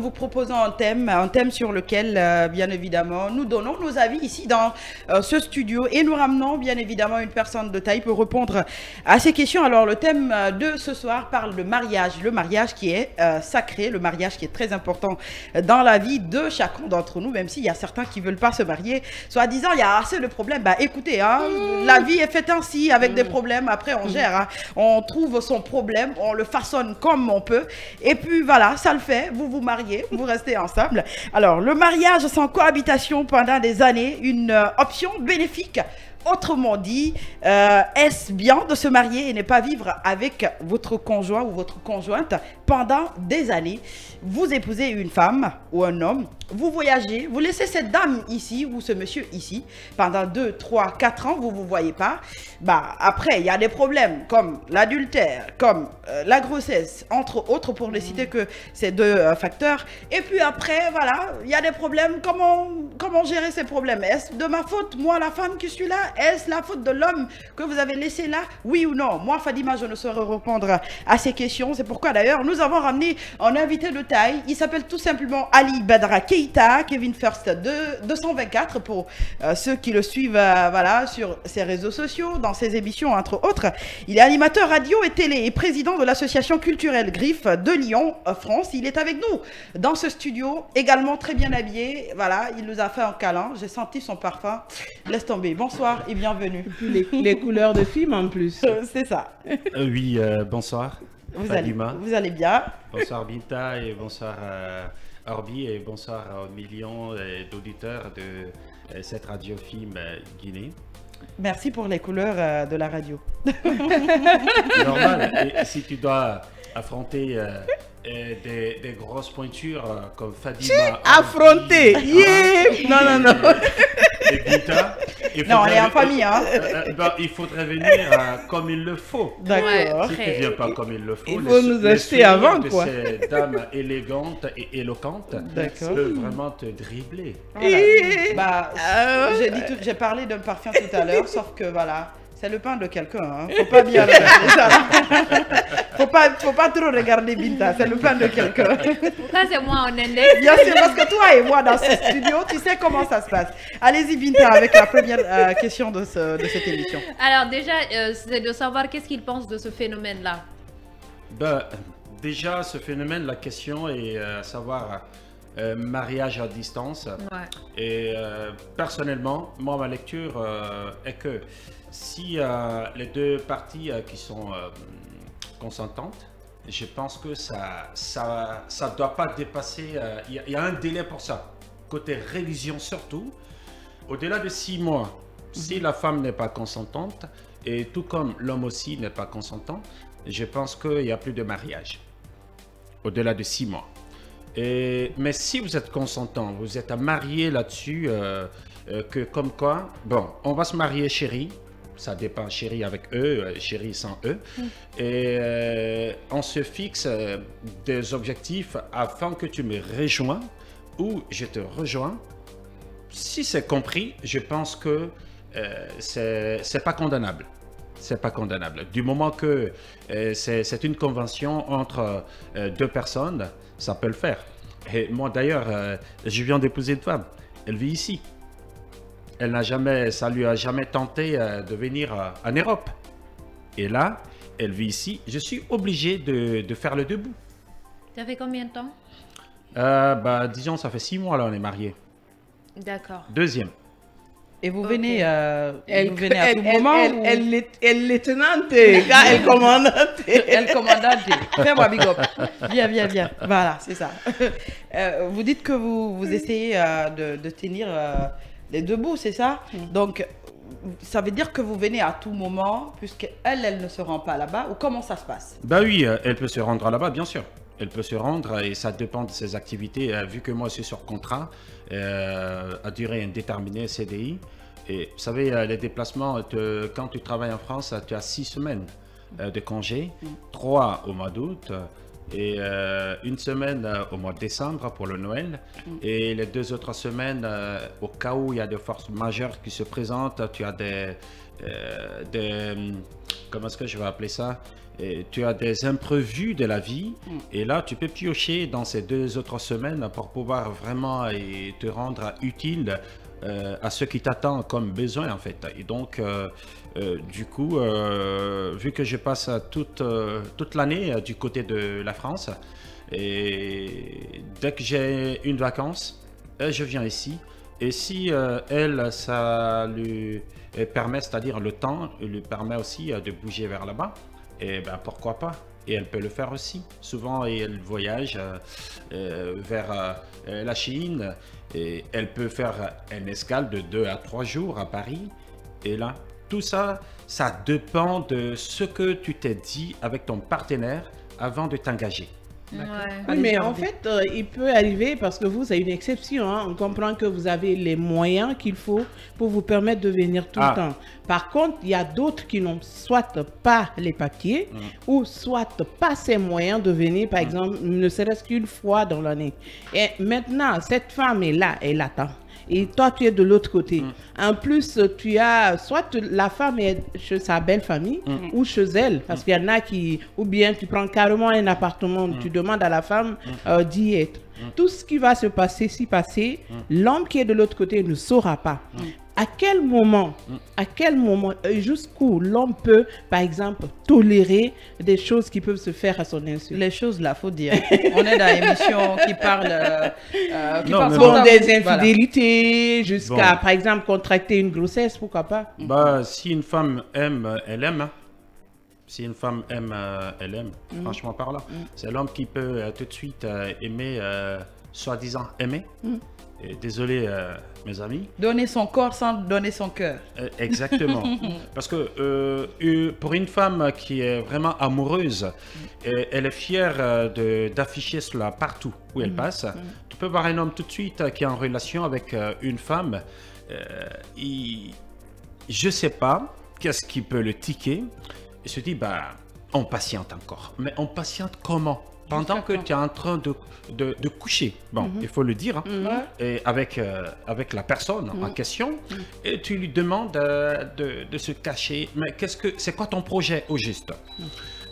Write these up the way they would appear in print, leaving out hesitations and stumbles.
vous proposons un thème sur lequel, bien évidemment, nous donnons nos avis ici dans ce studio et nous ramenons, bien évidemment, une personne de taille pour répondre à ces questions. Alors, le thème de ce soir parle de mariage, le mariage qui est sacré, le mariage qui est très important dans la vie de chacun d'entre nous, même s'il y a certains qui ne veulent pas se marier, soit disant il y a assez de problèmes. Bah écoutez, hein, la vie est faite ainsi, avec des problèmes, après on gère, hein. On trouve son problème, on le façonne comme on peut, et puis voilà, ça le fait, vous vous mariez, vous restez ensemble. Alors, le mariage sans cohabitation pendant des années, une option bénéfique. Autrement dit, est-ce bien de se marier et ne pas vivre avec votre conjoint ou votre conjointe pendant des années? Vous épousez une femme ou un homme, vous voyagez, vous laissez cette dame ici ou ce monsieur ici pendant 2, 3, 4 ans, vous ne vous voyez pas. Bah, après, il y a des problèmes comme l'adultère, comme la grossesse, entre autres, pour ne citer que ces deux facteurs. Et puis après, voilà, il y a des problèmes. Comment gérer ces problèmes? Est-ce de ma faute, moi, la femme qui suis là? Est-ce la faute de l'homme que vous avez laissé là? Oui ou non? Moi, Fadima, je ne saurais répondre à ces questions. C'est pourquoi, d'ailleurs, nous avons ramené un invité de taille. Il s'appelle tout simplement Ali Badara Keita, Kevin First de 224, pour ceux qui le suivent voilà, sur ses réseaux sociaux, dans ses émissions, entre autres. Il est animateur radio et télé et président de l'association culturelle Griffe de Lyon, France. Il est avec nous dans ce studio, également très bien habillé. Voilà, il nous a fait un câlin. J'ai senti son parfum. Laisse tomber. Bonsoir et bienvenue. Les couleurs de film en plus. C'est ça. Oui, bonsoir. Vous allez bien. Bonsoir Binta et bonsoir Orbi et bonsoir aux millions d'auditeurs de cette radio film Guinée. Merci pour les couleurs de la radio. Normal. Et si tu dois affronter des grosses pointures comme Fadima. Affronter. Non. Et Binta. Non, on est en famille, hein. Il faudrait venir comme il le faut. D'accord. Si tu ne viens pas comme il le faut, il faut nous acheter avant, quoi. Ces dames élégantes et éloquentes peuvent vraiment te dribbler. Voilà. Bah, j'ai parlé d'un parfum tout à l'heure, sauf que voilà, c'est le pain de quelqu'un. Hein. Faut pas bien regarder ça. Faut pas trop regarder Binta, c'est le pain de quelqu'un. Pourquoi c'est moi en index? Bien sûr, parce que toi et moi dans ce studio, tu sais comment ça se passe. Allez-y Binta avec la première question de cette émission. Alors déjà, c'est de savoir qu'est-ce qu'il pense de ce phénomène-là. Ben, déjà, ce phénomène, la question est à savoir mariage à distance. Ouais. Et personnellement, moi, ma lecture est que si les deux parties qui sont consentantes, je pense que ça doit pas dépasser, il y a un délai pour ça. Côté révision surtout, au-delà de 6 mois, si la femme n'est pas consentante, et tout comme l'homme aussi n'est pas consentant, je pense qu'il n'y a plus de mariage. Au-delà de 6 mois. Mais si vous êtes consentant, vous êtes marié là-dessus, que comme quoi, bon, on va se marier chérie, ça dépend chérie avec E, chérie sans E, et on se fixe des objectifs afin que tu me rejoins ou je te rejoins. Si c'est compris, je pense que c'est pas condamnable. C'est pas condamnable. Du moment que c'est une convention entre deux personnes, ça peut le faire. Et moi d'ailleurs, je viens d'épouser une femme. Elle vit ici. Ça lui a jamais tenté de venir en Europe. Et là, elle vit ici. Je suis obligé de faire le debout. Ça fait combien de temps? Disons, ça fait 6 mois là, on est mariés. D'accord. Deuxième. Et vous venez, Elle vous venez à tout moment ou... Elle est tenante, quand elle commandante. Elle commandante. Fais-moi big up. Viens. Voilà, c'est ça. Vous dites que vous essayez de tenir les deux bouts, c'est ça? Donc, ça veut dire que vous venez à tout moment, puisqu'elle ne se rend pas là-bas, ou comment ça se passe? Bah oui, elle peut se rendre là-bas, bien sûr. Elle peut se rendre et ça dépend de ses activités. Vu que moi, je suis sur contrat à durée indéterminée, CDI. Et vous savez, les déplacements, quand tu travailles en France, tu as 6 semaines de congé, 3 au mois d'août et une semaine au mois de décembre pour le Noël. Et les 2 autres semaines, au cas où il y a des forces majeures qui se présentent, tu as comment est-ce que je vais appeler ça? Et tu as des imprévus de la vie, et là tu peux piocher dans ces 2 autres semaines pour pouvoir vraiment te rendre utile à ce qui t'attend comme besoin en fait. Et donc du coup, vu que je passe toute l'année du côté de la France, et dès que j'ai une vacance, je viens ici. Et si elle, ça lui permet, c'est-à-dire le temps, lui permet aussi de bouger vers là-bas, et ben pourquoi pas? Et elle peut le faire aussi. Souvent, elle voyage vers la Chine, et elle peut faire une escale de 2 à 3 jours à Paris. Et là, tout ça, ça dépend de ce que tu t'es dit avec ton partenaire avant de t'engager. Ouais. Oui, mais en fait, il peut arriver parce que vous, c'est une exception. Hein. On comprend que vous avez les moyens qu'il faut pour vous permettre de venir tout le temps. Par contre, il y a d'autres qui n'ont soit pas les papiers ou soit pas ces moyens de venir, par exemple, ne serait-ce qu'une fois dans l'année. Et maintenant, cette femme est là, elle attend. Et toi, tu es de l'autre côté. En plus, tu as soit la femme est chez sa belle famille ou chez elle. Parce qu'il y en a qui, ou bien tu prends carrément un appartement, tu demandes à la femme d'y être. Tout ce qui va se passer, l'homme qui est de l'autre côté ne saura pas. À quel moment, jusqu'où l'homme peut, par exemple, tolérer des choses qui peuvent se faire à son insu? Les choses là, faut dire. On est dans l'émission qui parle, des infidélités, jusqu'à, par exemple, contracter une grossesse, pourquoi pas? Bah, si une femme aime, elle aime. Si une femme aime, elle aime. Franchement par là. C'est l'homme qui peut tout de suite aimer, soi-disant aimer. Et désolé, mes amis. Donner son corps sans donner son cœur. Exactement. Parce que pour une femme qui est vraiment amoureuse, elle est fière d'afficher cela partout où elle passe. Tu peux voir un homme tout de suite qui est en relation avec une femme. Je ne sais pas qu'est-ce qui peut le tiquer. Il se dit, bah, on patiente encore. Mais on patiente comment? Pendant que tu es en train de coucher, bon, il faut le dire, hein, et avec la personne en question, et tu lui demandes de se cacher. Mais c'est quoi ton projet au juste?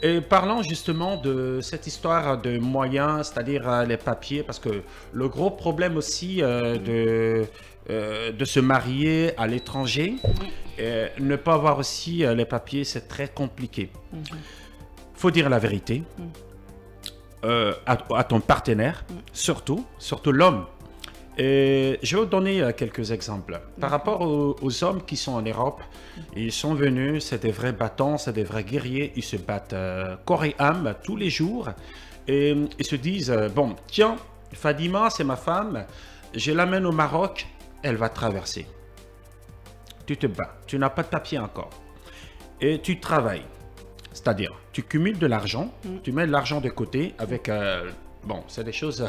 Et parlons justement de cette histoire de moyens, c'est-à-dire les papiers, parce que le gros problème aussi de se marier à l'étranger, ne pas avoir aussi les papiers, c'est très compliqué. Faut dire la vérité. À ton partenaire, surtout l'homme. Et je vais vous donner quelques exemples. Par rapport aux hommes qui sont en Europe, ils sont venus, c'est des vrais battants, c'est des vrais guerriers, ils se battent corps et âme tous les jours. Et ils se disent, bon, tiens, Fadima, c'est ma femme, je l'amène au Maroc, elle va traverser. Tu te bats, tu n'as pas de papier encore. Et tu travailles. C'est-à-dire, tu cumules de l'argent, tu mets de l'argent de côté avec... bon, c'est des choses...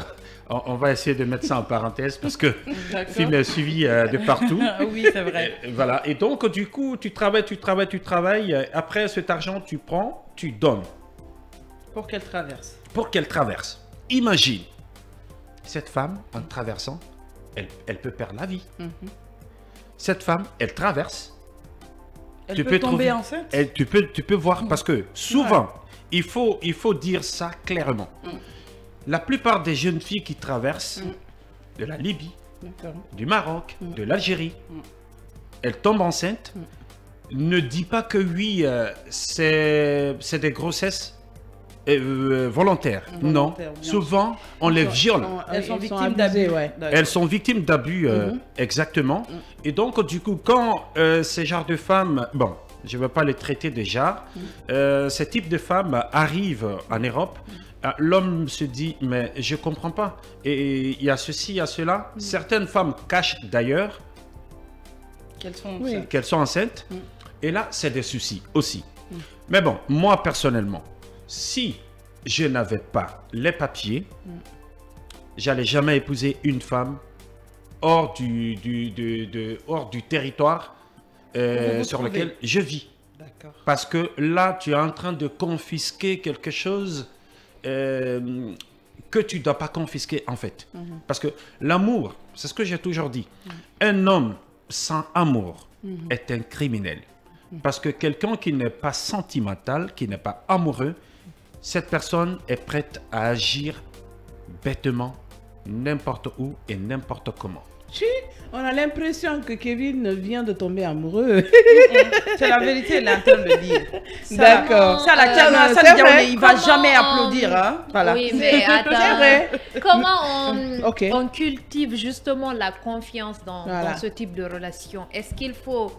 on va essayer de mettre ça en parenthèse parce que le film est suivi de partout. Oui, c'est vrai. Voilà. Et donc, du coup, tu travailles. Après, cet argent, tu prends, tu donnes. Pour qu'elle traverse. Pour qu'elle traverse. Imagine, cette femme, en traversant, elle peut perdre la vie. Cette femme, elle traverse. Elle peut tomber enceinte. Tu peux voir, parce que souvent, il faut dire ça clairement. La plupart des jeunes filles qui traversent de la Libye, du Maroc, de l'Algérie, elles tombent enceintes. Ne dis pas que oui, c'est des grossesses volontaires. Non, souvent, on les viole. Elles sont victimes d'abus. Elles sont victimes d'abus, exactement. Et donc, du coup, quand ces genres de femmes, bon, je ne veux pas les traiter déjà, ces types de femmes arrivent en Europe, l'homme se dit, mais je ne comprends pas. Et il y a ceci, il y a cela. Certaines femmes cachent d'ailleurs qu'elles sont enceintes. Et là, c'est des soucis aussi. Mais bon, moi, personnellement, si je n'avais pas les papiers, j'allais jamais épouser une femme hors du territoire sur lequel je vis. Parce que là, tu es en train de confisquer quelque chose que tu ne dois pas confisquer en fait. Parce que l'amour, c'est ce que j'ai toujours dit, un homme sans amour est un criminel. Parce que quelqu'un qui n'est pas sentimental, qui n'est pas amoureux, cette personne est prête à agir bêtement, n'importe où et n'importe comment. On a l'impression que Kevin vient de tomber amoureux. C'est la vérité, il est en train de dire. D'accord. Ça, la Tiana, c'est ça, vrai. il va jamais applaudir. Hein? Voilà. Oui, mais attends. C'est vrai. Comment Ok. on cultive justement la confiance dans Voilà. ce type de relation? Est-ce qu'il faut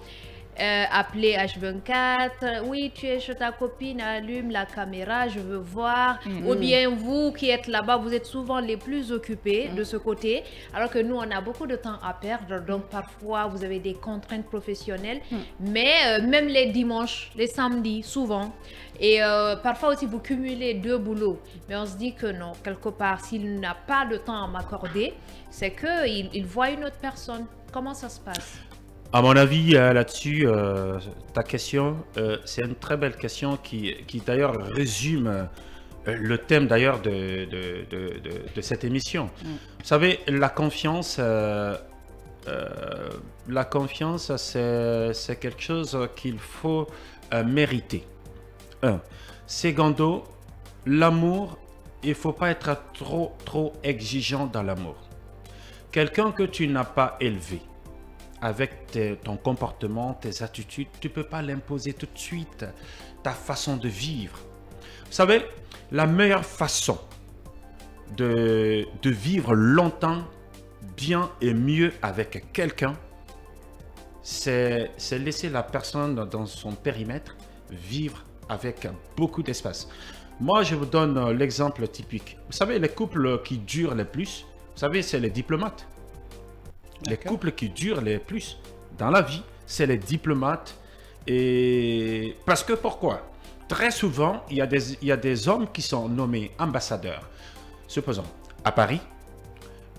appeler H24? Oui, tu es chez ta copine, allume la caméra, je veux voir. Ou bien vous qui êtes là-bas, vous êtes souvent les plus occupés de ce côté, alors que nous, on a beaucoup de temps à perdre. Donc parfois, vous avez des contraintes professionnelles. Mais même les dimanches, les samedis, souvent. Et parfois aussi, vous cumulez 2 boulots. Mais on se dit que non, quelque part, s'il n'a pas de temps à m'accorder, c'est qu'il voit une autre personne. Comment ça se passe? À mon avis, là-dessus, ta question, c'est une très belle question qui d'ailleurs résume le thème d'ailleurs de cette émission. Vous savez, la confiance, c'est quelque chose qu'il faut mériter. Secondo, l'amour, il ne faut pas être trop exigeant dans l'amour. Quelqu'un que tu n'as pas élevé, avec ton comportement, tes attitudes, tu ne peux pas l'imposer tout de suite, ta façon de vivre. Vous savez, la meilleure façon de vivre longtemps, bien et mieux avec quelqu'un, c'est laisser la personne dans son périmètre vivre avec beaucoup d'espace. Moi, je vous donne l'exemple typique. Vous savez, les couples qui durent le plus, vous savez, c'est les diplomates. Les couples qui durent le plus dans la vie, c'est les diplomates. Et parce que pourquoi? Très souvent, il y a des hommes qui sont nommés ambassadeurs. Supposons, à Paris.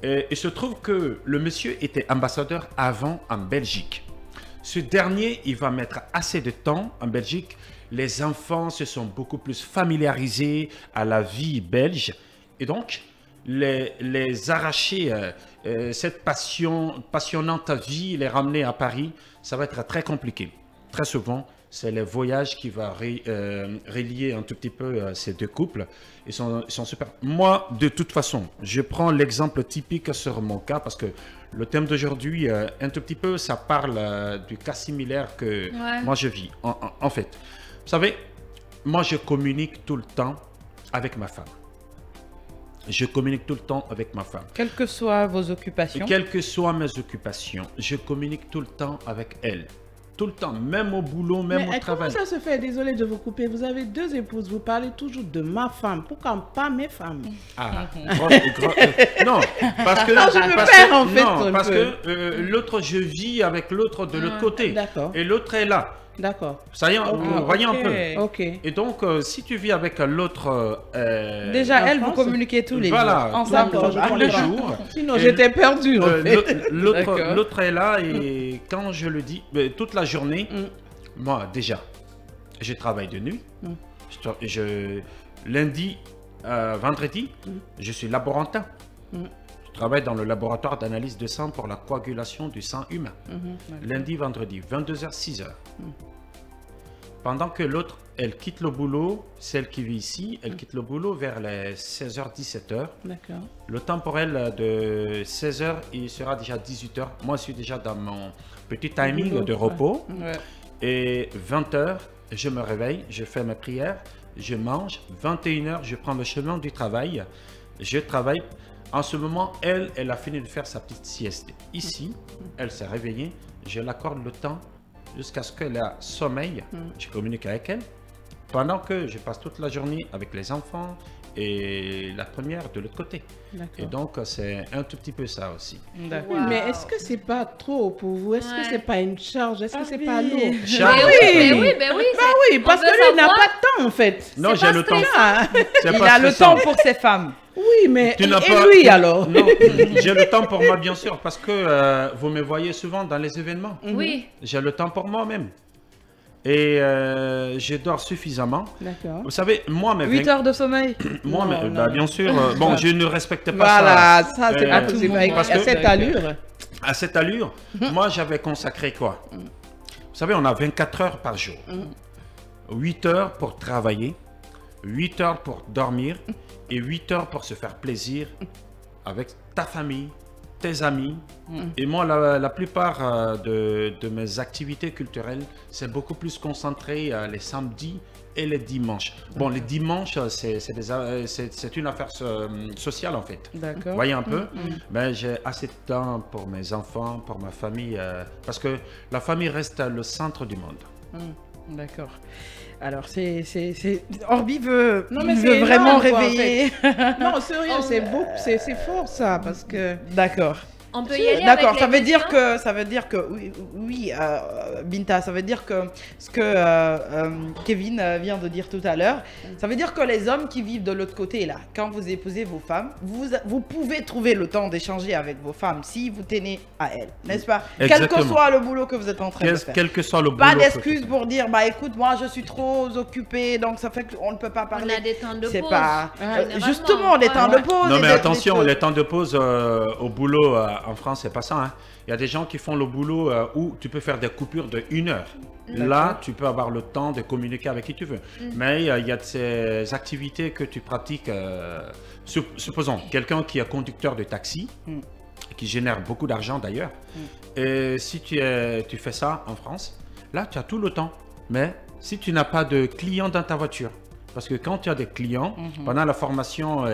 Et il se trouve que le monsieur était ambassadeur avant en Belgique. Ce dernier, il va mettre assez de temps en Belgique. Les enfants se sont beaucoup plus familiarisés à la vie belge. Et donc, les arracher, cette passionnante vie, les ramener à Paris, ça va être très compliqué. Très souvent, c'est le voyage qui va relier un tout petit peu ces deux couples. Ils sont super. Moi, de toute façon, je prends l'exemple typique sur mon cas parce que le thème d'aujourd'hui, un tout petit peu, ça parle du cas similaire que moi je vis. En fait, vous savez, moi je communique tout le temps avec ma femme. Je communique tout le temps avec ma femme. Quelles que soient vos occupations. Quelles que soient mes occupations, je communique tout le temps avec elle. Tout le temps, même au boulot, même au travail. Comment ça se fait? Désolé de vous couper. Vous avez 2 épouses, vous parlez toujours de ma femme. Pourquoi pas mes femmes? Ah, non, parce que Non, je me perds en fait. Non, parce que l'autre, je vis avec l'autre de l'autre côté. D'accord. Et l'autre est là. D'accord. Ça y est, vous voyez un peu. Ok. Et donc, si tu vis avec l'autre... Déjà, elle, vous France, communiquez tous les voilà, jours. Ensemble. tous les jours. Sinon, j'étais perdue. En fait. L'autre est là et quand je le dis, toute la journée, moi déjà, je travaille de nuit. Lundi, vendredi, je suis laborantin. Je travaille dans le laboratoire d'analyse de sang pour la coagulation du sang humain. Lundi, vendredi, 22h, 6h. Pendant que l'autre, elle quitte le boulot, celle qui vit ici, elle quitte le boulot vers les 16h, 17h. D'accord. Le temps pour elle de 16h, il sera déjà 18h. Moi, je suis déjà dans mon petit timing de repos. Ouais. Et 20h, je me réveille, je fais ma prière, je mange. 21h, je prends le chemin du travail. Je travaille. En ce moment, elle a fini de faire sa petite sieste. Ici, elle s'est réveillée. Je l'accorde le temps jusqu'à ce qu'elle ait sommeil. Je communique avec elle. Pendant que je passe toute la journée avec les enfants et la première de l'autre côté. Et donc, c'est un tout petit peu ça aussi. Oui, mais est-ce que c'est pas trop pour vous? Est-ce que c'est pas une charge? Est-ce que c'est pas lourd? Charge. Oui, parce que lui n'a pas de temps en fait. Non, j'ai le temps. Il a le temps pour ses femmes. Oui, mais Tu n'as et pas- lui alors? Non, j'ai le temps pour moi, bien sûr, parce que vous me voyez souvent dans les événements. Oui. J'ai le temps pour moi-même. et je dors suffisamment. D'accord. Vous savez, moi, mes 8 heures de sommeil. moi, Non, bah, non. bien sûr, bon, je ne respecte pas Voilà, ça c'est Euh, pas possible. Avec parce que- cette allure. à cette allure. Moi, j'avais consacré quoi? Vous savez, on a 24 heures par jour. 8 heures pour travailler, 8 heures pour dormir et 8 heures pour se faire plaisir avec ta famille, tes amis. Et moi, la plupart de mes activités culturelles, c'est beaucoup plus concentré les samedis et les dimanches. Bon, les dimanches, c'est une affaire sociale en fait. Vous D'accord. voyez un peu? Ben, j'ai assez de temps pour mes enfants, pour ma famille, parce que la famille reste le centre du monde. D'accord. Alors, Orbi veut, Non, mais il c'est veut vraiment énorme, quoi, en réveiller. Non, sérieux, c'est beau, c'est fort ça, parce que... D'accord. On peut y aller D'accord, avec ça les veut dire questions? que oui, Binta, ça veut dire que ce que Kevin vient de dire tout à l'heure, ça veut dire que les hommes qui vivent de l'autre côté là, quand vous épousez vos femmes, vous pouvez trouver le temps d'échanger avec vos femmes si vous tenez à elles, n'est-ce pas? Quel que Exactement. soit le boulot que vous êtes en train de faire. Quel que soit le boulot. Pas que d'excuses tu pour dire bah écoute, moi je suis trop occupée donc ça fait qu'on ne peut pas On parler. a des temps de C'est pause. pas généralement. justement les temps de pause. Non et mais des attention, trucs. les temps de pause au boulot en France, c'est pas ça. Hein. Il y a des gens qui font le boulot où tu peux faire des coupures de 1 heure. Là, tu peux avoir le temps de communiquer avec qui tu veux. Mais il y a de ces activités que tu pratiques. Supposons, quelqu'un qui est conducteur de taxi, qui génère beaucoup d'argent d'ailleurs. Et si tu fais ça en France, là, tu as tout le temps. Mais si tu n'as pas de clients dans ta voiture, parce que quand tu as des clients, pendant la formation,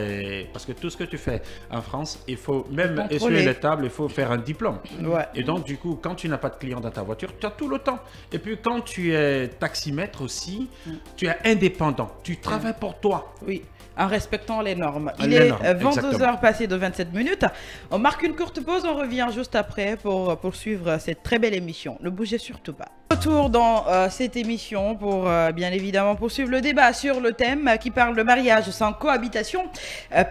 parce que tout ce que tu fais en France, il faut même Contrôler. essuyer les tables, il faut faire un diplôme. Ouais. Et donc, du coup, quand tu n'as pas de clients dans ta voiture, tu as tout le temps. Et puis, quand tu es taximètre aussi, tu es indépendant. Tu travailles pour toi. Oui, en respectant les normes. Il Les est normes, 22 exactement. heures passées de 27 minutes. On marque une courte pause, on revient juste après pour poursuivre cette très belle émission. Ne bougez surtout pas. Retour dans cette émission pour bien évidemment poursuivre le débat sur le thème qui parle de mariage sans cohabitation.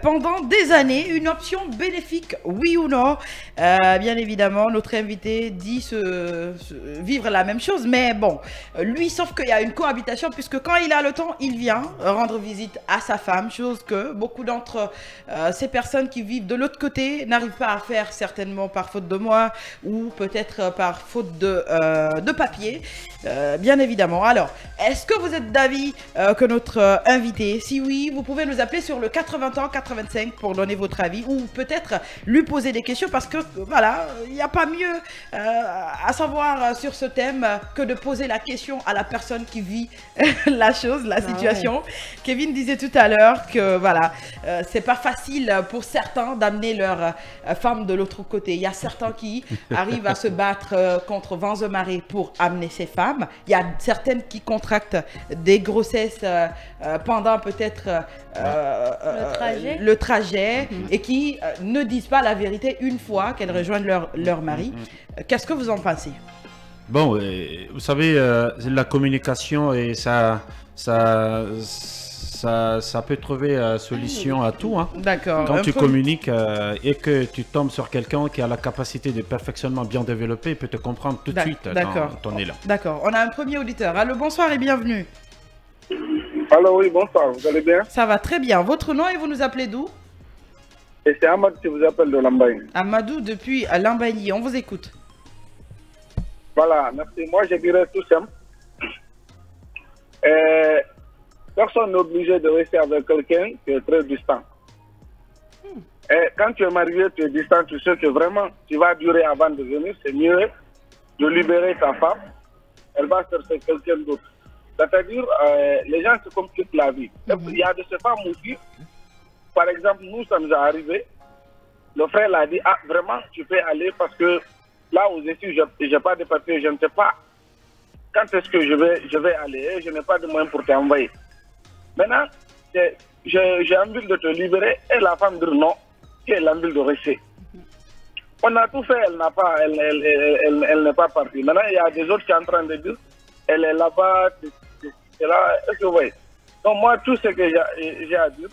Pendant des années, une option bénéfique, oui ou non? Bien évidemment, notre invité dit vivre la même chose, mais bon, lui, sauf qu'il y a une cohabitation, puisque quand il a le temps, il vient rendre visite à sa femme, chose que beaucoup d'entre ces personnes qui vivent de l'autre côté n'arrivent pas à faire, certainement par faute de moyens ou peut-être par faute de papier. Bien évidemment. Alors, est-ce que vous êtes d'avis que notre invité, si oui, vous pouvez nous appeler sur le 80 ans 85 pour donner votre avis ou peut-être lui poser des questions parce que voilà, il n'y a pas mieux à savoir sur ce thème que de poser la question à la personne qui vit la chose, la situation. Kevin disait tout à l'heure que voilà, c'est pas facile pour certains d'amener leur femme de l'autre côté. Il y a certains qui arrivent à se battre contre vents et marées pour amener ces femmes. Il y a certaines qui contractent des grossesses pendant peut-être le trajet et qui ne disent pas la vérité une fois qu'elles rejoignent leur mari. Qu'est-ce que vous en pensez? Bon, vous savez, la communication et ça peut trouver solution à tout. Hein. D'accord. Quand tu communiques et que tu tombes sur quelqu'un qui a la capacité de perfectionnement bien développée, il peut te comprendre tout de suite dans ton élan. D'accord. On a un premier auditeur. Allô, bonsoir et bienvenue. Allô, oui, bonsoir, vous allez bien? Ça va très bien. Votre nom et vous nous appelez d'où? Et c'est Ahmad qui vous appelle de Lambaye. Amadou depuis Lambaye. On vous écoute. Voilà, merci. Moi, je dirais tout simple. Personne n'est obligé de rester avec quelqu'un qui est très distant. Et quand tu es marié, tu es distant, tu sais que vraiment, tu vas durer avant de venir. C'est mieux de libérer ta femme. Elle va chercher quelqu'un d'autre. C'est-à-dire, les gens se compliquent la vie. Il y a de ces femmes aussi. Par exemple, nous, ça nous est arrivé. Le frère l'a dit, ah, vraiment, tu peux aller parce que là où je suis, je n'ai pas de papier, je ne sais pas quand est-ce que je vais aller. Je n'ai pas de moyens pour t'envoyer. Maintenant, j'ai envie de te libérer et la femme dit non, qu'elle a envie de rester. On a tout fait, elle n'est pas partie. Maintenant, il y a des autres qui sont en train de dire, elle est là-bas, c'est là, est-ce que vous voyez? Donc moi, tout ce que j'ai à dire,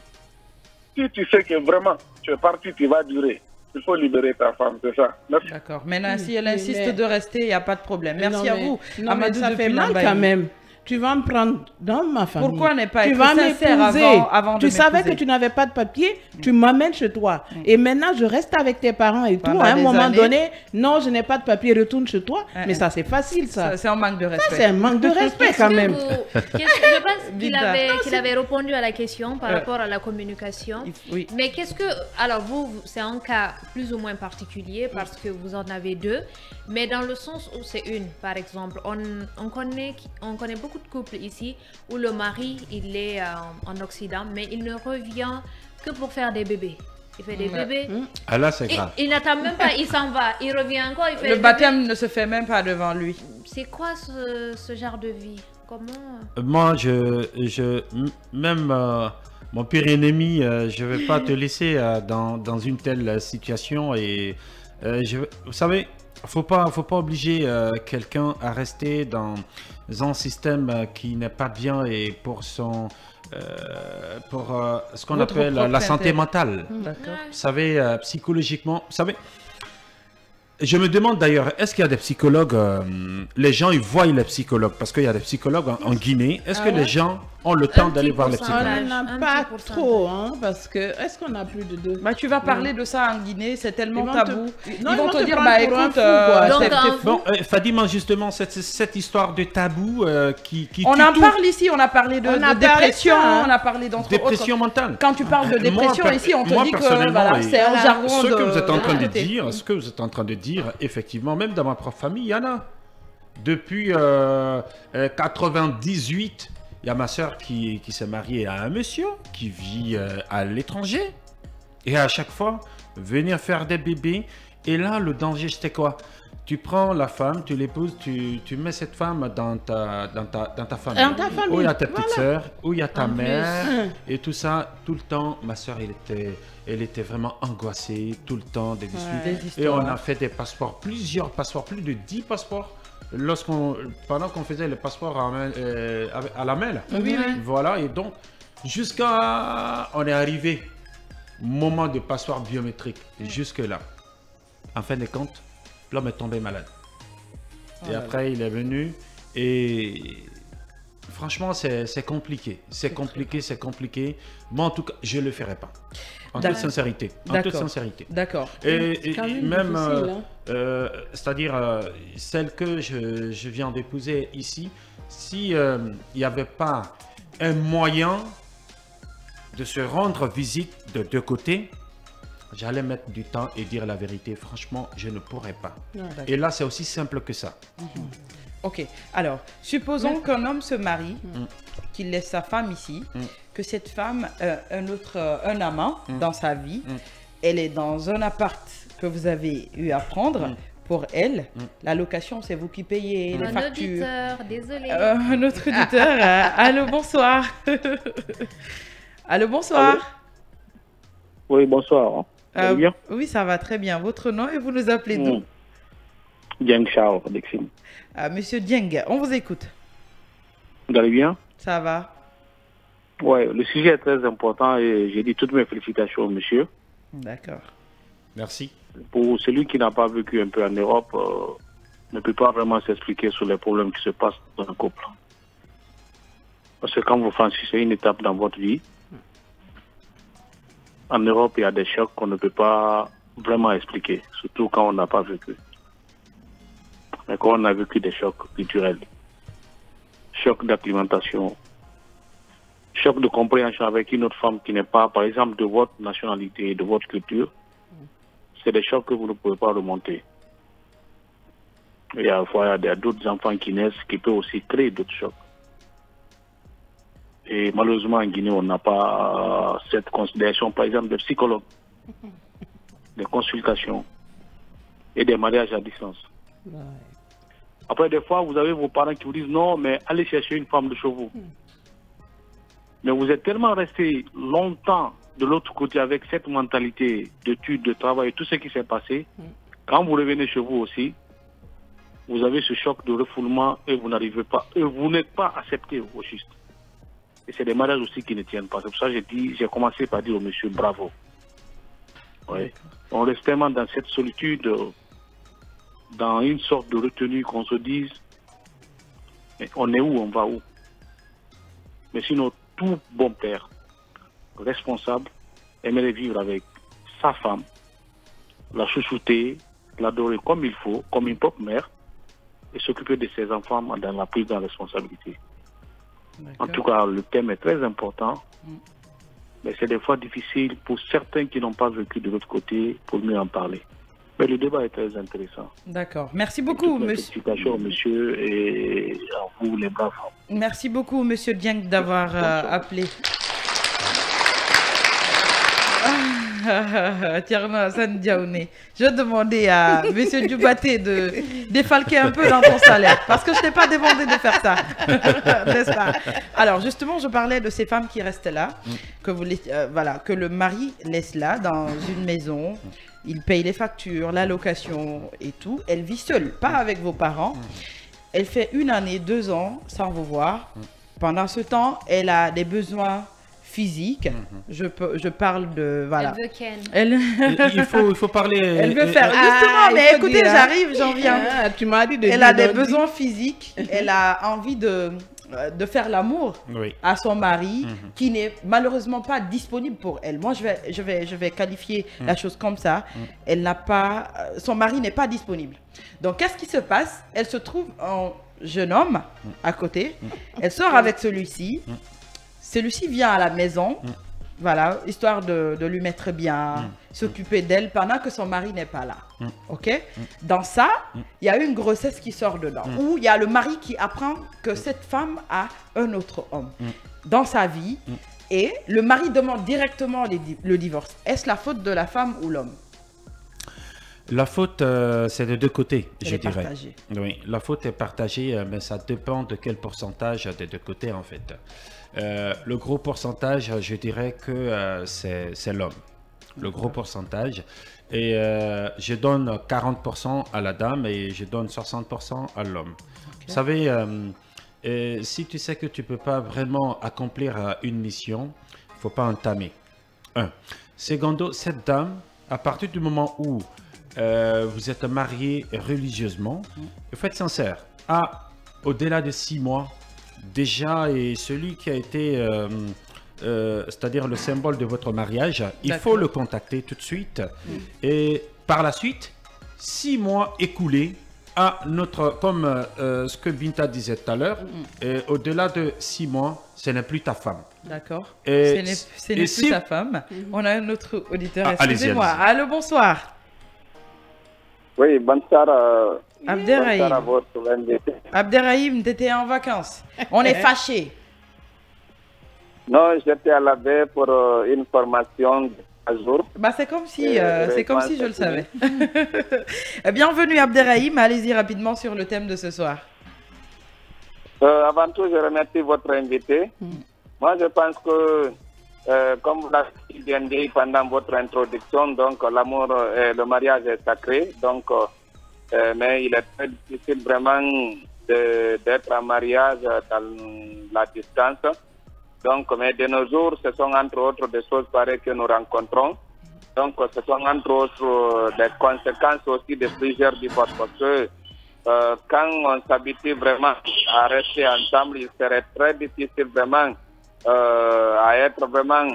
si tu sais que vraiment tu es parti, tu vas durer. Il faut libérer ta femme, c'est ça. D'accord. Maintenant, si elle insiste de rester, il n'y a pas de problème. Merci à vous. Non, mais Amadou ça fait depuis mal Lambaye. quand même. tu vas me prendre dans ma famille. Pourquoi ne pas tu être vas sincère avant de Tu savais que m'épouser? tu n'avais pas de papier, tu m'amènes chez toi. Et maintenant, je reste avec tes parents et tout. Pendant À un des moment années. donné, non, je n'ai pas de papier, retourne chez toi. Mais ça, c'est facile, ça. C'est un manque de respect. C'est un manque de respect quand même. Je pense qu'il Linda. avait répondu à la question par rapport à la communication. Oui. Mais qu'est-ce que... Alors c'est un cas plus ou moins particulier parce que vous en avez deux. Mais dans le sens où c'est une, par exemple, on connaît beaucoup de couples ici où le mari, il est en Occident, mais il ne revient que pour faire des bébés. Il fait des bébés. Ah là, c'est grave. Il n'attend même pas, il s'en va. Il revient encore, il fait Le des baptême bébés. ne se fait même pas devant lui. C'est quoi ce genre de vie? Comment... Moi, même mon pire ennemi, je ne vais pas te laisser dans une telle situation. Et vous savez, faut pas obliger quelqu'un à rester dans un système qui n'est pas bien et pour son ce qu'on Votre appelle propre la santé intérêt. mentale. D'accord. Vous savez, psychologiquement, vous savez, je me demande d'ailleurs, est-ce qu'il y a des psychologues, les gens ils voient les psychologues, parce qu'il y a des psychologues en Guinée, est-ce que les gens ont le temps d'aller voir les On psychologues? n'en a Un pas petit pourcentage. trop, hein, parce que est-ce qu'on a plus de deux? Bah, tu vas parler de ça en Guinée, c'est tellement Ils vont te- tabou. Non, Ils ils vont vont te te dire, prendre bah pour un écoute, fou, quoi. Donc, c'est fou. Bon, Fadima, justement, cette histoire de tabou qui On tue en tout. parle ici, on a parlé de On a parlé de dépression, ça, hein. on a parlé d'entre Dépression autres. mentale. Quand tu parles de dépression Moi, ici, on te moi, dit que personnellement, voilà, c'est un jargon ce que vous êtes en train de côté. dire, ce que vous êtes en train de dire, effectivement, même dans ma propre famille, il y en a. Depuis 98, il y a ma soeur qui s'est mariée à un monsieur qui vit à l'étranger. Et à chaque fois, venir faire des bébés. Et là, le danger, c'était quoi? Tu prends la femme, tu l'épouses, tu mets cette femme dans ta famille. Dans ta famille, Où il y a ta petite voilà. sœur, où il y a ta En mère. Et tout ça, tout le temps, ma soeur, elle était vraiment angoissée, tout le temps, des disputes. Des Et on histoires. a fait des passeports, plusieurs passeports, plus de 10 passeports. Pendant qu'on faisait le passeport à la main. Là. Oui, oui. Voilà, et donc, on est arrivé au moment de passeport biométrique, jusque-là. En fin de compte, l'homme est tombé malade. Et après, il est venu et franchement, c'est compliqué. C'est compliqué. Moi, en tout cas, je ne le ferai pas. En toute D'accord. sincérité. En toute D'accord. sincérité. D'accord. Et quand même même, difficile, hein. c'est-à-dire, celle que je viens d'épouser ici, si il n'y avait pas un moyen de se rendre visite de deux côtés, j'allais mettre du temps et dire la vérité. Franchement, je ne pourrais pas. Et là, c'est aussi simple que ça. Ok. Alors, supposons qu'un homme se marie, qu'il laisse sa femme ici, que cette femme a un amant dans sa vie, elle est dans un appart que vous avez eu à prendre. Pour elle, la location, c'est vous qui payez les Un factures. auditeur, désolé. Un autre auditeur. Allô, bonsoir. Allô, bonsoir. Oui, bonsoir. Vous allez bien? Oui, ça va très bien. Votre nom et vous nous appelez d'où? Dieng Charles, Dexine. Monsieur Dieng, on vous écoute. Vous allez bien? Ça va. Oui, le sujet est très important et j'ai dit toutes mes félicitations au monsieur. D'accord. Merci. Pour celui qui n'a pas vécu un peu en Europe, ne peut pas vraiment s'expliquer sur les problèmes qui se passent dans un couple. Parce que quand vous franchissez une étape dans votre vie, en Europe, il y a des chocs qu'on ne peut pas vraiment expliquer, surtout quand on n'a pas vécu. Mais quand on a vécu des chocs culturels, chocs d'acclimatation, choc de compréhension avec une autre femme qui n'est pas, par exemple, de votre nationalité et de votre culture, c'est des chocs que vous ne pouvez pas remonter. Il y a d'autres enfants qui naissent qui peuvent aussi créer d'autres chocs. Et malheureusement, en Guinée, on n'a pas cette considération, par exemple, de psychologues, des consultations et des mariages à distance. Après, des fois, vous avez vos parents qui vous disent non, mais allez chercher une femme de chez vous. Mais vous êtes tellement resté longtemps de l'autre côté avec cette mentalité d'études, de travail, tout ce qui s'est passé. Quand vous revenez chez vous aussi, vous avez ce choc de refoulement et vous n'arrivez pas, et vous n'êtes pas accepté au juste. Et c'est des mariages aussi qui ne tiennent pas. C'est pour ça que j'ai commencé par dire au monsieur bravo. Ouais. On reste tellement dans cette solitude, dans une sorte de retenue qu'on se dise, mais on est où, on va où? Mais sinon, tout bon père responsable aimerait vivre avec sa femme, la chouchouter, l'adorer comme il faut, comme une propre mère, et s'occuper de ses enfants dans la prise de responsabilité. En tout cas, le thème est très important, mais c'est des fois difficile pour certains qui n'ont pas vécu de l'autre côté pour mieux en parler. Mais le débat est très intéressant. D'accord. Merci beaucoup, monsieur. Félicitations, monsieur, et à vous, les braves. Merci beaucoup, monsieur Dieng, d'avoir appelé. Tierno Hassan Diaoune, je demandais à monsieur Djoubaté de défalquer un peu dans ton salaire, parce que je t'ai pas demandé de faire ça, n'est-ce pas? Alors justement, je parlais de ces femmes qui restent là, que voilà, que le mari laisse là dans une maison, il paye les factures, la location et tout. Elle vit seule, pas avec vos parents. Elle fait 1 année, 2 ans sans vous voir. Pendant ce temps, elle a des besoins physique, je parle de... Voilà. Elle veut Ken. Il faut parler... Elle veut faire... Justement, mais écoutez, j'arrive, j'en viens. Tu m'as dit de Elle a des besoins physiques, elle a envie de faire l'amour à son mari, qui n'est malheureusement pas disponible pour elle. Moi, je vais qualifier la chose comme ça. Elle n'a pas... son mari n'est pas disponible. Donc, qu'est-ce qui se passe? Elle se trouve un jeune homme à côté. Elle sort avec celui-ci. Celui-ci vient à la maison, voilà, histoire de lui mettre bien, s'occuper d'elle pendant que son mari n'est pas là. Ok? Dans ça, il y a une grossesse qui sort dedans, où il y a le mari qui apprend que cette femme a un autre homme dans sa vie, et le mari demande directement le divorce. Est-ce la faute de la femme ou l'homme? La faute, c'est de deux côtés, je dirais. Partagée. Oui, la faute est partagée, mais ça dépend de quel pourcentage des deux côtés, en fait. Le gros pourcentage, je dirais que c'est l'homme. Le gros pourcentage. Et je donne 40% à la dame et je donne 60% à l'homme. Vous savez, si tu sais que tu ne peux pas vraiment accomplir une mission, il ne faut pas entamer. Secondo, cette dame, à partir du moment où vous êtes marié religieusement, il faut être sincère. Au-delà de 6 mois, déjà, et celui qui a été, c'est-à-dire le symbole de votre mariage, il faut le contacter tout de suite. Et par la suite, 6 mois écoulés, à notre, comme ce que Binta disait tout à l'heure, au-delà de 6 mois, ce n'est plus ta femme. D'accord. Ce n'est plus ta femme. On a un autre auditeur, excusez-moi. Allô, bonsoir. Oui, bonsoir. Abderrahim. Bonsoir à votre invité. Abderrahim, tu étais en vacances. On est fâchés. Non, j'étais à la baie pour une formation de 3 jours. Bah, c'est comme si je le savais. Bienvenue Abderrahim, allez-y rapidement sur le thème de ce soir. Avant tout, je remercie votre invité. Moi, je pense que, comme vous l'avez dit pendant votre introduction, donc l'amour et le mariage est sacré. Donc, mais il est très difficile vraiment d'être en mariage dans la distance. Donc, mais de nos jours, ce sont entre autres des choses pareilles que nous rencontrons. Donc, ce sont entre autres des conséquences aussi de plusieurs divorces. Parce que quand on s'habitue vraiment à rester ensemble, il serait très difficile vraiment à être vraiment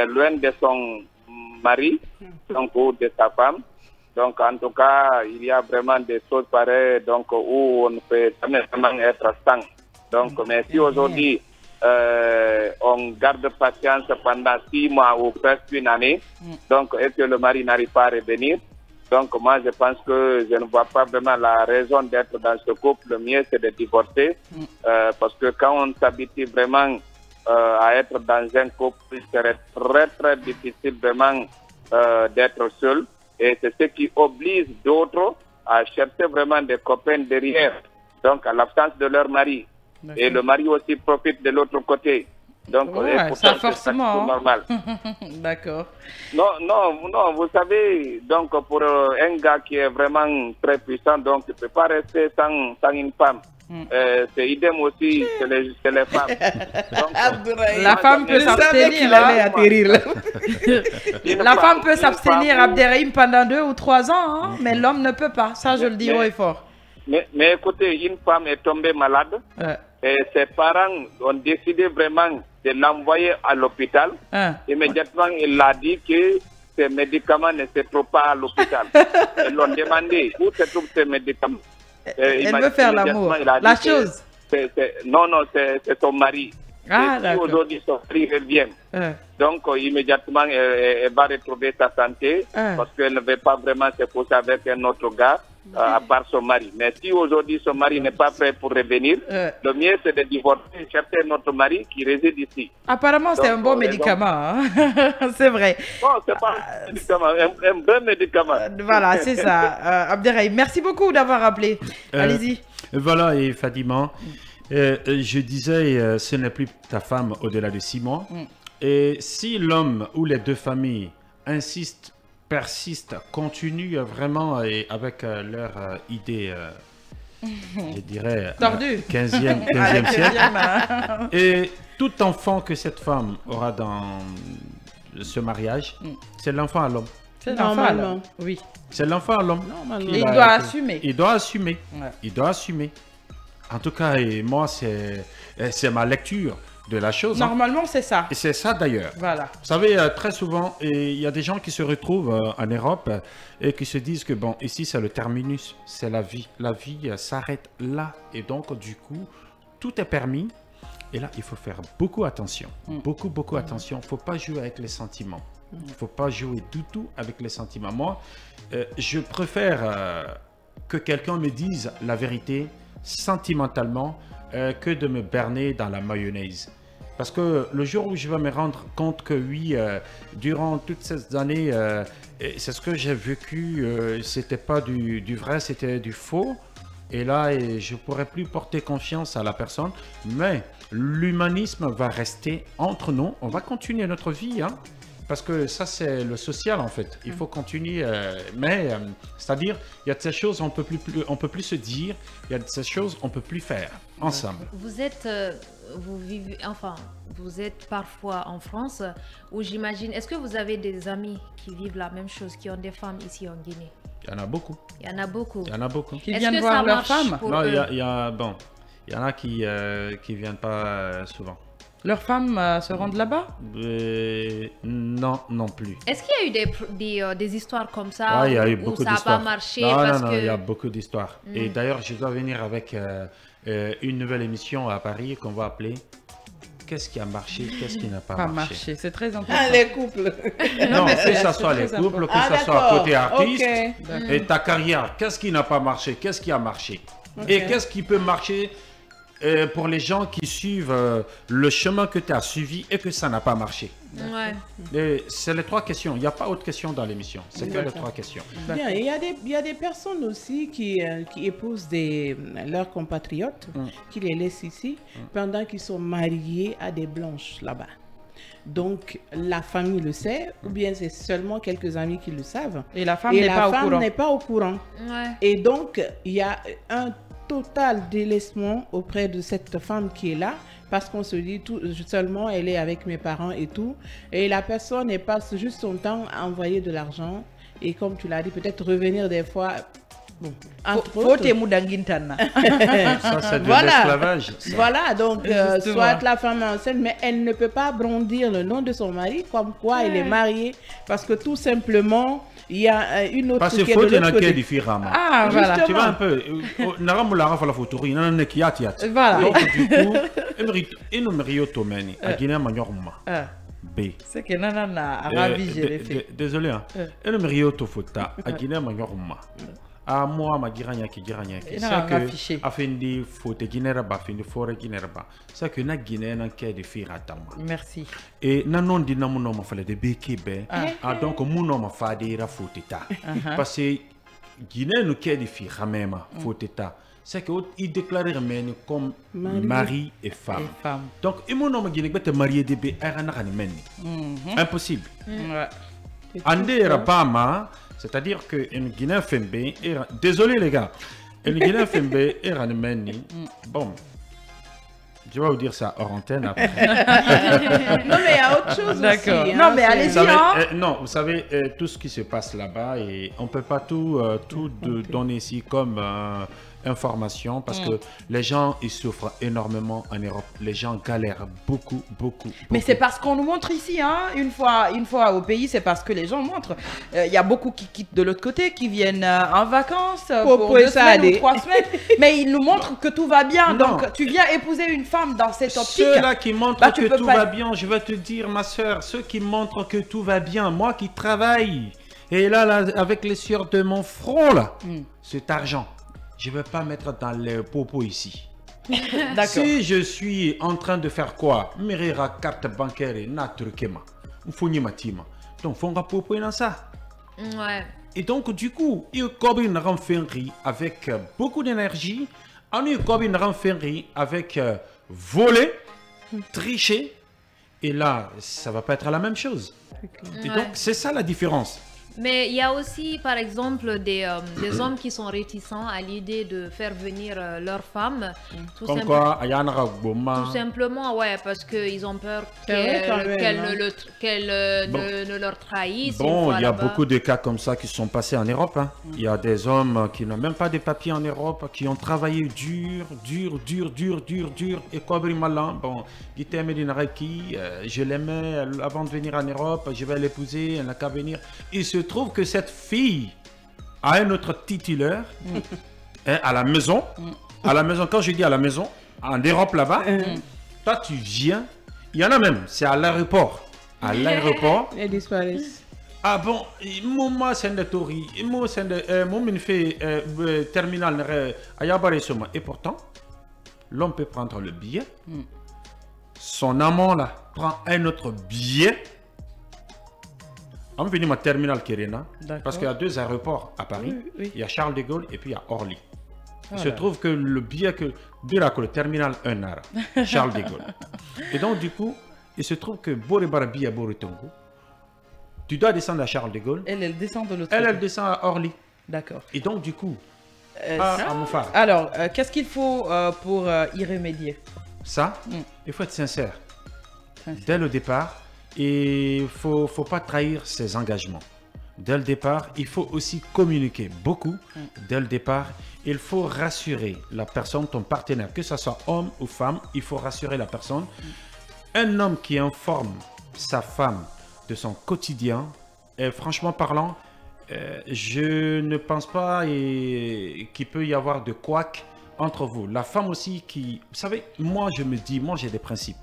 loin de son mari, donc, ou de sa femme. Donc, en tout cas, il y a vraiment des choses pareilles donc, où on ne peut jamais vraiment être sans. Donc, mais si aujourd'hui, on garde patience pendant 6 mois ou presque 1 année, donc, et que le mari n'arrive pas à revenir, donc, moi, je pense que je ne vois pas vraiment la raison d'être dans ce couple. Le mieux, c'est de divorcer, parce que quand on s'habitue vraiment à être dans un couple, il serait très, très difficile vraiment d'être seul. Et c'est ce qui oblige d'autres à chercher vraiment des copains derrière, donc à l'absence de leur mari. Et le mari aussi profite de l'autre côté. Donc, ça forcément. C'est normal. D'accord. Non, vous savez, donc pour un gars qui est vraiment très puissant, donc il ne peut pas rester sans une femme. C'est idem aussi chez les femmes. Donc, la femme peut s'abstenir. La femme peut s'abstenir, Abderrahim, pendant 2 ou 3 ans, hein, mais l'homme ne peut pas. Ça, je le dis haut et fort. Mais écoutez, une femme est tombée malade. Et ses parents ont décidé vraiment de l'envoyer à l'hôpital. Immédiatement, il a dit que ces médicaments ne se trouvent pas à l'hôpital. Ils l'ont demandé où se trouvent ces médicaments. Elle veut faire l'amour. La chose. Non, c'est son mari. Ah, d'accord. Aujourd'hui, son mari revient. Donc, immédiatement, elle va retrouver sa santé parce qu'elle ne veut pas vraiment se poser avec un autre gars, à part son mari. Mais si aujourd'hui, son mari n'est pas prêt pour revenir, le mieux, c'est de divorcer et chercher notre mari qui réside ici. Apparemment, c'est un bon médicament. Hein? C'est vrai. Non, c'est pas un médicament, un bon médicament. Voilà, c'est ça. Abderrahim, merci beaucoup d'avoir appelé. Allez-y. Voilà, et Fadima, je disais, ce n'est plus ta femme au-delà de 6 mois. Et si l'homme ou les deux familles insistent, persistent, continuent vraiment avec leur idée, je dirais, tordue, 15e siècle, et tout enfant que cette femme aura dans ce mariage, c'est l'enfant à l'homme. C'est l'enfant à l'homme. Oui. C'est l'enfant à l'homme. Il doit assumer. Il doit assumer. Il doit assumer. En tout cas, et moi, c'est ma lecture de la chose. Normalement, c'est ça. Et c'est ça d'ailleurs. Voilà. Vous savez, très souvent, il y a des gens qui se retrouvent en Europe et qui se disent que, bon, ici, c'est le terminus, c'est la vie. La vie s'arrête là. Et donc, du coup, tout est permis. Et là, il faut faire beaucoup attention. Beaucoup attention. Il ne faut pas jouer avec les sentiments. Il ne faut pas jouer du tout avec les sentiments. Moi, je préfère que quelqu'un me dise la vérité sentimentalement que de me berner dans la mayonnaise. Parce que le jour où je vais me rendre compte que oui, durant toutes ces années, c'est ce que j'ai vécu, c'était pas du vrai, c'était du faux. Et là, je ne pourrais plus porter confiance à la personne. Mais l'humanisme va rester entre nous. On va continuer notre vie, hein. Parce que ça, c'est le social, en fait. Il faut continuer. C'est-à-dire, il y a de ces choses, on peut plus se dire. Il y a de ces choses, on ne peut plus faire ensemble. Vous êtes parfois en France, où j'imagine... Est-ce que vous avez des amis qui vivent la même chose, qui ont des femmes ici en Guinée? Il y en a beaucoup. Il y en a beaucoup. Il y en a beaucoup. Qui viennent voir leurs femmes? Non, il y en a qui ne viennent pas souvent. Leurs femmes se rendent là-bas? Non, non plus. Est-ce qu'il y a eu des histoires comme ça il y a eu beaucoup où ça n'a pas marché? Non, il y a beaucoup d'histoires. Et d'ailleurs, je dois venir avec une nouvelle émission à Paris qu'on va appeler Qu'est-ce qui a marché, qu'est-ce qui n'a pas marché. C'est très important. Les couples. Non, que ce soit les couples, que ce soit côté artiste et ta carrière. Qu'est-ce qui n'a pas marché, qu'est-ce qui a marché? Et qu'est-ce qui peut marcher pour les gens qui suivent le chemin que tu as suivi et que ça n'a pas marché. C'est les 3 questions. Il n'y a pas autre question dans l'émission. C'est que les 3 questions. Bien, il y a des personnes aussi qui épousent leurs compatriotes, qui les laissent ici, pendant qu'ils sont mariés à des blanches là-bas. Donc, la famille le sait, ou bien c'est seulement quelques amis qui le savent. Et la femme n'est pas au courant. Et donc, il y a un total délaissement auprès de cette femme qui est là, parce qu'on se dit seulement elle est avec mes parents et tout, et la personne elle passe juste son temps à envoyer de l'argent, et comme tu l'as dit, peut-être revenir des fois. Bon, entre autres. Ça, c'est de l'esclavage. Voilà, donc soit la femme est enceinte, mais elle ne peut pas brandir le nom de son mari comme quoi elle est mariée, parce que tout simplement il y a une autre parce qui est de l'autre côté. Ah, voilà. Tu vois un peu. Voilà. Donc, du coup, c'est que Nana a ravi, j'ai fait. Désolé, hein. À moi, ma giranya qui c'est que afindi faute guinéra afindi forêt guinéra c'est que na guiné na quai de firatama. Merci. Et nanon di namuno ma fallait de bekebe donc muno ma fadira fauteta parce que guiné no quai de firamema fauteta c'est que il déclarer men comme mari et femme. Donc il muno ma guiné bete marié de be era na menni impossible. Ande rapama. C'est-à-dire qu'une Guinée Fembe, désolé les gars, une Guinée Fembe est Ranmeni. Bon, je vais vous dire ça hors antenne après. Non, mais il y a autre chose. D'accord. Aussi, non, mais allez-y. Non, vous savez, tout ce qui se passe là-bas, et on ne peut pas tout donner ici comme information parce que les gens, ils souffrent énormément en Europe. Les gens galèrent beaucoup. Mais c'est parce qu'on nous montre ici, hein, une fois au pays, c'est parce que les gens montrent. Il y a beaucoup qui quittent de l'autre côté, qui viennent en vacances pour 2 semaines ou 3 semaines, mais ils nous montrent que tout va bien. Non. Donc tu viens épouser une femme dans cette optique. Ceux-là qui montrent que tout va bien, je vais te dire, ma soeur, ceux qui montrent que tout va bien, moi qui travaille, et là avec les sueurs de mon front, là, cet argent, je ne vais pas mettre dans les popos ici. Si je suis en train de faire quoi? Mirera carte bancaire et naturellement. Donc, faut un popo dans ça. Ouais. Et donc, du coup, il y a une renfermerie avec beaucoup d'énergie. On y a une renfermerie avec voler, tricher. Et là, ça va pas être la même chose. Et donc, c'est ça la différence. Mais il y a aussi, par exemple, des hommes qui sont réticents à l'idée de faire venir leurs femmes. Tout simplement, ouais, parce qu'ils ont peur qu'elles ne leur trahissent. Bon, il y a beaucoup de cas comme ça qui sont passés en Europe. Hein. Il y a des hommes qui n'ont même pas de papiers en Europe, qui ont travaillé dur. Et quoi, malin. Bon, je l'aimais avant de venir en Europe, je vais l'épouser, elle n'a qu'à venir. Il se trouve que cette fille a un autre titulaire à la maison. À la maison, quand je dis à la maison, en Europe là-bas, toi tu viens, il y en a même, c'est à l'aéroport. À l'aéroport. Elles disparaissent. Ah bon, moi c'est un tori, moi c'est un fait terminal et pourtant, l'homme peut prendre le billet. Son amant là prend un autre billet. On va venir ma terminal Kerena parce qu'il y a 2 aéroports à Paris. Il y a Charles de Gaulle et puis il y a Orly. Il se trouve que le billet que le terminal 1 nara, Charles de Gaulle. Et donc du coup, il se trouve que Borébarabi à Boritongo, tu dois descendre à Charles de Gaulle. Elle descend de l'autre côté. Elle descend à Orly. D'accord. Et donc du coup, alors, qu'est-ce qu'il faut pour y remédier? Ça, il faut être sincère. Dès le départ. Et il ne faut pas trahir ses engagements. Dès le départ, il faut aussi communiquer beaucoup. Dès le départ, il faut rassurer la personne, ton partenaire, que ce soit homme ou femme, il faut rassurer la personne. Un homme qui informe sa femme de son quotidien, et franchement parlant, je ne pense pas qu'il peut y avoir de couac entre vous. La femme aussi qui... Vous savez, moi je me dis, moi j'ai des principes.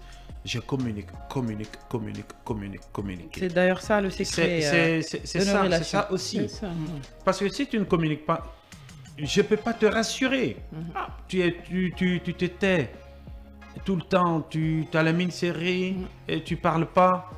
Je communique. C'est d'ailleurs ça le secret. C'est ça aussi. Ça. Parce que si tu ne communiques pas, je ne peux pas te rassurer. Tu te tais tout le temps, tu as la mine serrée et tu ne parles pas.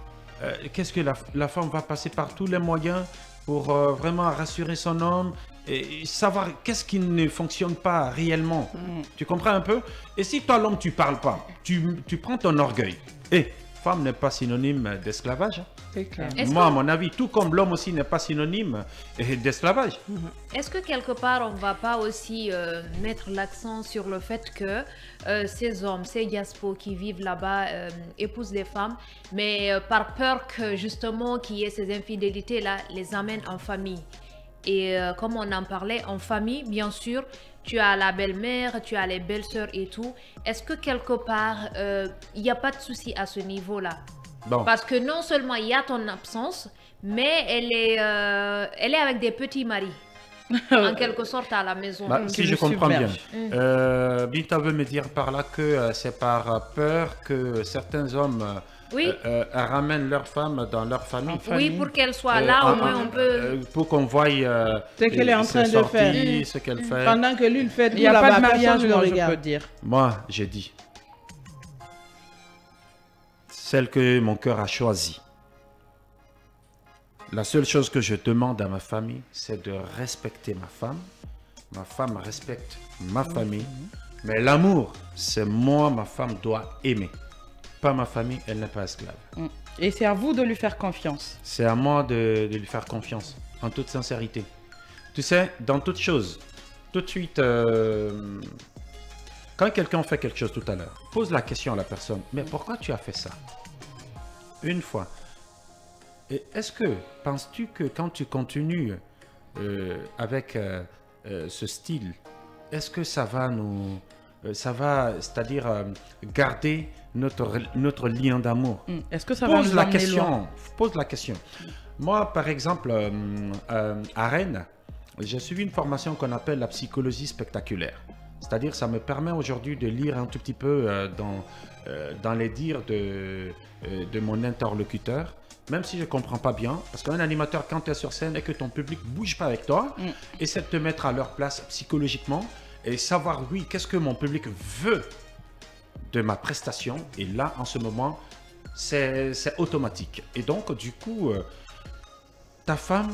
Qu'est-ce que la femme va passer par tous les moyens pour vraiment rassurer son homme et savoir qu'est-ce qui ne fonctionne pas réellement. Tu comprends un peu? Et si toi, l'homme, tu parles pas, tu prends ton orgueil. Et femme n'est pas synonyme d'esclavage. C'est clair. Moi, à mon avis, tout comme l'homme aussi n'est pas synonyme d'esclavage. Est-ce que quelque part, on ne va pas aussi mettre l'accent sur le fait que ces hommes, ces diaspos qui vivent là-bas épousent des femmes, mais par peur que justement qu'il y ait ces infidélités-là, les amènent en famille? Et comme on en parlait, en famille, bien sûr, tu as la belle-mère, tu as les belles-sœurs et tout. Est-ce que quelque part, il n'y a pas de souci à ce niveau-là? Bon. Parce que non seulement il y a ton absence, mais elle est avec des petits maris, en quelque sorte, à la maison. Si je comprends bien, Binta veut me dire par là que c'est par peur que certains hommes... ramènent leurs femmes dans leur famille. Oui, pour qu'elles soient là, au moins on peut... pour qu'on voie ce qu'elle est en train de faire. Ce qu'elle fait. Pendant que lui, il fait tout, il n'y a pas de mariage, je peux dire. Moi, j'ai dit, celle que mon cœur a choisie. La seule chose que je demande à ma famille, c'est de respecter ma femme. Ma femme respecte ma famille. Mais l'amour, c'est moi, ma femme doit aimer. Pas ma famille, elle n'est pas esclave. Et c'est à vous de lui faire confiance. C'est à moi de lui faire confiance, en toute sincérité. Tu sais, dans toute chose, tout de suite, quand quelqu'un fait quelque chose tout à l'heure, pose la question à la personne, mais pourquoi tu as fait ça? Une fois. Et est-ce que, penses-tu que quand tu continues avec ce style est-ce que ça va nous... c'est-à-dire garder notre lien d'amour. Est-ce que ça va nous emmener loin? Pose la question. Moi, par exemple, à Rennes, j'ai suivi une formation qu'on appelle la psychologie spectaculaire. C'est-à-dire, ça me permet aujourd'hui de lire un tout petit peu dans les dires de mon interlocuteur, même si je ne comprends pas bien. Parce qu'un animateur, quand tu es sur scène et que ton public ne bouge pas avec toi, essaie de te mettre à leur place psychologiquement et savoir, oui, qu'est-ce que mon public veut de ma prestation. Et là, en ce moment, c'est automatique. Et donc, du coup, ta femme,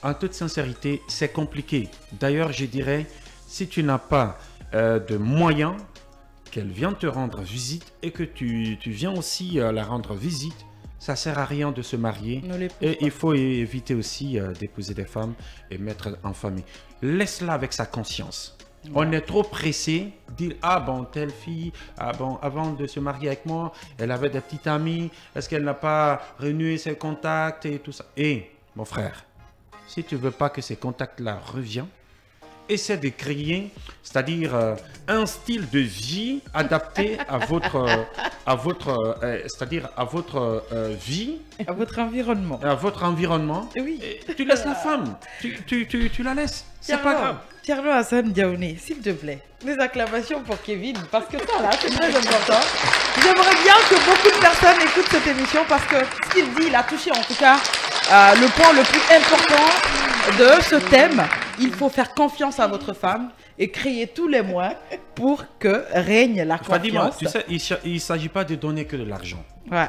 en toute sincérité, c'est compliqué. D'ailleurs, je dirais, si tu n'as pas de moyens, qu'elle vienne te rendre visite et que tu viens aussi la rendre visite, ça ne sert à rien de se marier. Et il faut éviter aussi d'épouser des femmes et mettre en famille. Laisse-la avec sa conscience. Ouais. On est trop pressé de dire, ah bon, telle fille, ah bon, avant de se marier avec moi, elle avait des petites amies, est-ce qu'elle n'a pas renoué ses contacts et tout ça. Et mon frère, si tu ne veux pas que ces contacts-là reviennent, essaie de créer, c'est-à-dire un style de vie adapté à votre vie, à votre environnement. À votre environnement. Oui. Et tu laisses la femme, tu la laisses. C'est pas grave. Thierno Hassan Diaoné, s'il te plaît, des acclamations pour Kevin, parce que ça là, c'est très important. J'aimerais bien que beaucoup de personnes écoutent cette émission parce que ce qu'il dit, il a touché en tout cas le point le plus important de ce thème. Il faut faire confiance à votre femme et créer tous les moyens pour que règne la confiance. Fadima, tu sais, il ne s'agit pas de donner que de l'argent. Ouais.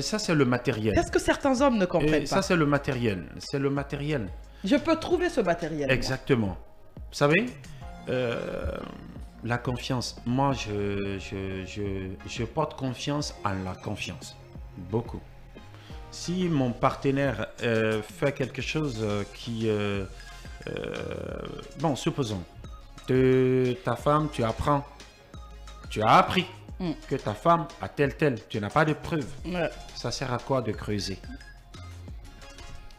Ça, c'est le matériel. Qu'est-ce que certains hommes ne comprennent pas? Ça, c'est le matériel. C'est le matériel. Je peux trouver ce matériel. Exactement. Vous savez, la confiance, moi, je porte confiance en la confiance. Beaucoup. Si mon partenaire fait quelque chose qui... bon, supposons, de ta femme, tu apprends, tu as appris que ta femme a tel, tu n'as pas de preuves. Ouais. Ça sert à quoi de creuser?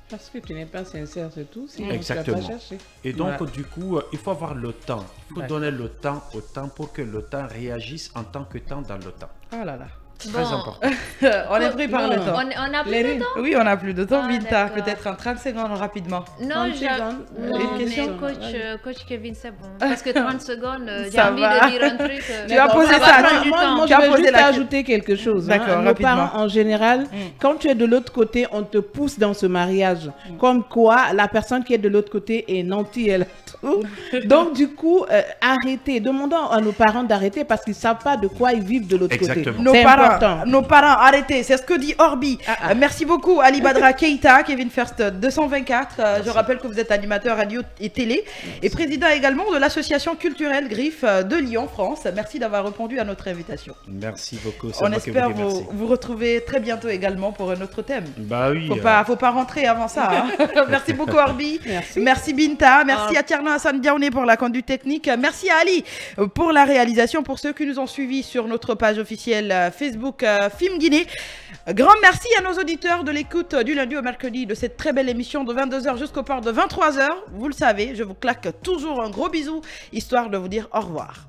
Parce que tu n'es pas sincère, c'est tout. Sinon exactement. Tu vas pas chercher. Et donc, du coup, il faut avoir le temps. Il faut donner le temps au temps pour que le temps réagisse en tant que temps dans le temps. Oh là là. Très important. On est pris par le temps. On a plus de temps? Oui, on a plus de temps, Binta. Peut-être en 30 secondes rapidement. Non, une question. Mais coach Kevin, c'est bon. Parce que 30 secondes, j'ai Ça envie va. de dire un truc. Tu as posé ça. Moi, Tu as je vais posé juste la ajouter quelque chose. D'accord, Nos parents, en général, quand tu es de l'autre côté, on te pousse dans ce mariage. Comme quoi, la personne qui est de l'autre côté est nantie, elle a tout. Donc, du coup, arrêtez. Demandons à nos parents d'arrêter parce qu'ils ne savent pas de quoi ils vivent de l'autre côté. C'est important. Nos parents, arrêtez. C'est ce que dit Orbi. Merci beaucoup, Ali Badra Keita, Kevin First 224. Je rappelle que vous êtes animateur radio et télé et président également de l'association culturelle Griffe de Lyon, France. Merci d'avoir répondu à notre invitation. Merci beaucoup. On espère vous retrouver très bientôt également pour un autre thème. Bah oui. Faut pas rentrer avant ça. Hein. Merci beaucoup, Orbi. Merci Binta. Merci à Thierno Hassan Diaoné pour la conduite technique. Merci à Ali pour la réalisation. Pour ceux qui nous ont suivis sur notre page officielle Facebook Film Guinée. Grand merci à nos auditeurs de l'écoute du lundi au mercredi de cette très belle émission de 22h jusqu'au port de 23h. Vous le savez, je vous claque toujours un gros bisou, histoire de vous dire au revoir.